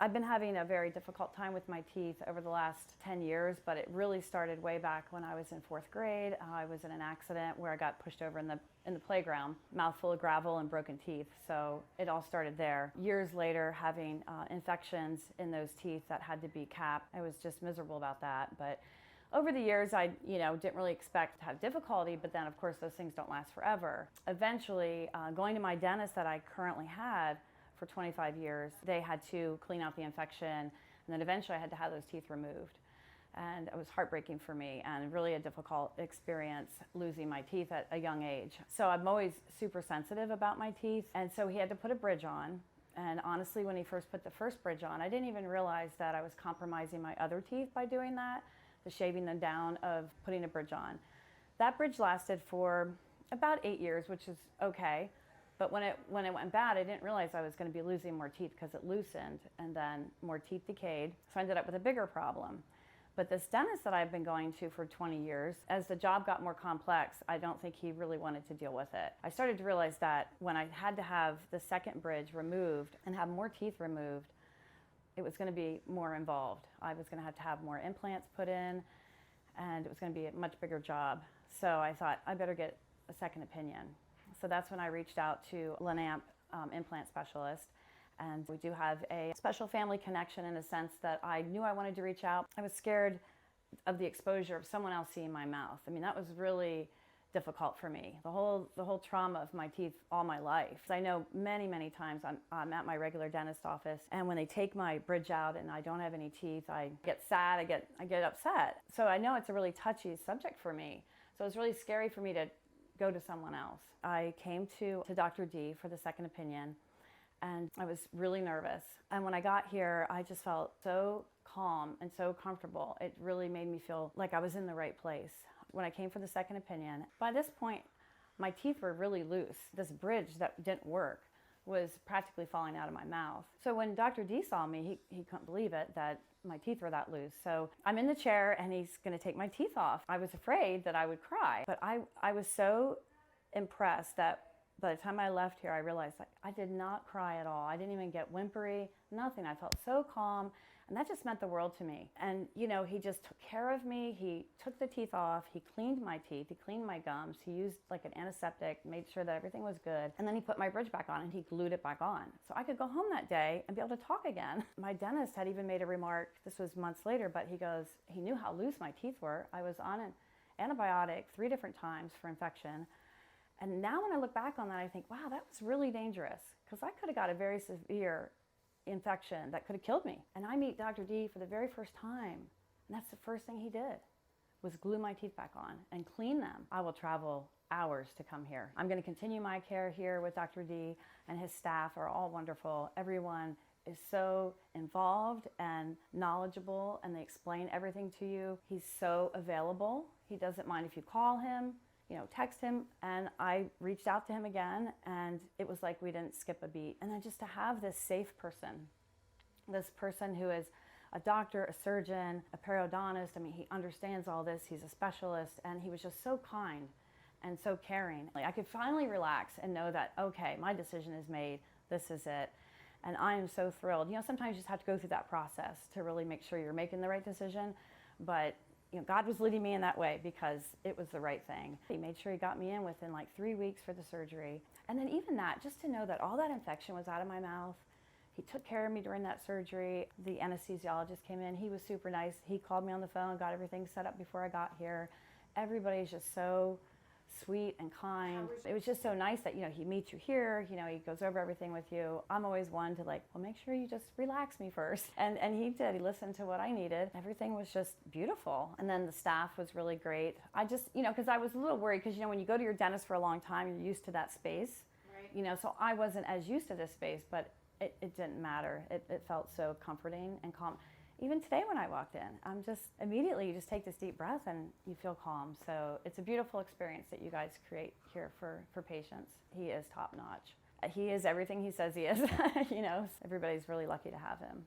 I've been having a very difficult time with my teeth over the last 10 years, but it really started way back when I was in 4th grade. I was in an accident where I got pushed over in the playground, mouth full of gravel and broken teeth. So it all started there. Years later, having infections in those teeth that had to be capped. I was just miserable about that. But over the years, I didn't really expect to have difficulty, but then of course those things don't last forever. Eventually, going to my dentist that I currently had for 25 years, they had to clean out the infection, and then eventually I had to have those teeth removed. And it was heartbreaking for me and really a difficult experience losing my teeth at a young age. So I'm always super sensitive about my teeth, and so he had to put a bridge on. And honestly, when he first put the first bridge on, I didn't even realize that I was compromising my other teeth by doing that, the shaving them down of putting a bridge on. That bridge lasted for about 8 years, which is okay. But when it went bad, I didn't realize I was going to be losing more teeth because it loosened, and then more teeth decayed. So I ended up with a bigger problem. But this dentist that I've been going to for 20 years, as the job got more complex, I don't think he really wanted to deal with it. I started to realize that when I had to have the second bridge removed and have more teeth removed, it was going to be more involved. I was going to have more implants put in, and it was going to be a much bigger job. So I thought I better get a second opinion. So that's when I reached out to Lenamp implant specialist, and we do have a special family connection in a sense that I knew I wanted to reach out. I was scared of the exposure of someone else seeing my mouth. I mean, that was really difficult for me. The whole trauma of my teeth all my life. I know many times I'm at my regular dentist office, and when they take my bridge out and I don't have any teeth, I get sad, I get upset. So I know it's a really touchy subject for me. So it's really scary for me to go to someone else. I came to Dr. D for the second opinion, and I was really nervous. And when I got here, I just felt so calm and so comfortable. It really made me feel like I was in the right place. When I came for the second opinion, by this point, my teeth were really loose. This bridge that didn't work was practically falling out of my mouth. So when Dr. D saw me, he couldn't believe it, that my teeth were that loose. So I'm in the chair and he's gonna take my teeth off. I was afraid that I would cry, but I was so impressed that by the time I left here, I realized I did not cry at all. I didn't even get whimpery, nothing. I felt so calm, and that just meant the world to me. And he just took care of me. He took the teeth off, he cleaned my teeth, he cleaned my gums, he used like an antiseptic, made sure that everything was good, and then he put my bridge back on and he glued it back on. So I could go home that day and be able to talk again. My dentist had even made a remark, this was months later, but he goes, he knew how loose my teeth were. I was on an antibiotic 3 different times for infection. And now when I look back on that, I think, wow, that was really dangerous, because I could have got a very severe infection that could have killed me. And I meet Dr. D for the very first time, and that's the first thing he did, was glue my teeth back on and clean them. I will travel hours to come here. I'm going to continue my care here with Dr. D, and his staff are all wonderful. Everyone is so involved and knowledgeable, and they explain everything to you. He's so available. He doesn't mind if you call him, text him. And I reached out to him again, and it was like we didn't skip a beat. And then just to have this safe person, this person who is a doctor, a surgeon, a periodontist, I mean, he understands all this, he's a specialist, and he was just so kind and so caring. I could finally relax and know that, okay, my decision is made, this is it. And I am so thrilled. Sometimes you just have to go through that process to really make sure you're making the right decision, but God was leading me in that way because it was the right thing. He made sure he got me in within like 3 weeks for the surgery. And then even that, just to know that all that infection was out of my mouth. He took care of me during that surgery. The anesthesiologist came in, he was super nice. He called me on the phone, got everything set up before I got here. Everybody's just so sweet and kind. It was just so nice that, he meets you here, he goes over everything with you. I'm always one to well, make sure you just relax me first. And he did, he listened to what I needed. Everything was just beautiful. And then the staff was really great. I just, because I was a little worried, because, when you go to your dentist for a long time, you're used to that space. Right. So I wasn't as used to this space, but it didn't matter. It felt so comforting and calm. Even today when I walked in, immediately you just take this deep breath and you feel calm. So it's a beautiful experience that you guys create here for patients. He is top notch. He is everything he says he is. Everybody's really lucky to have him.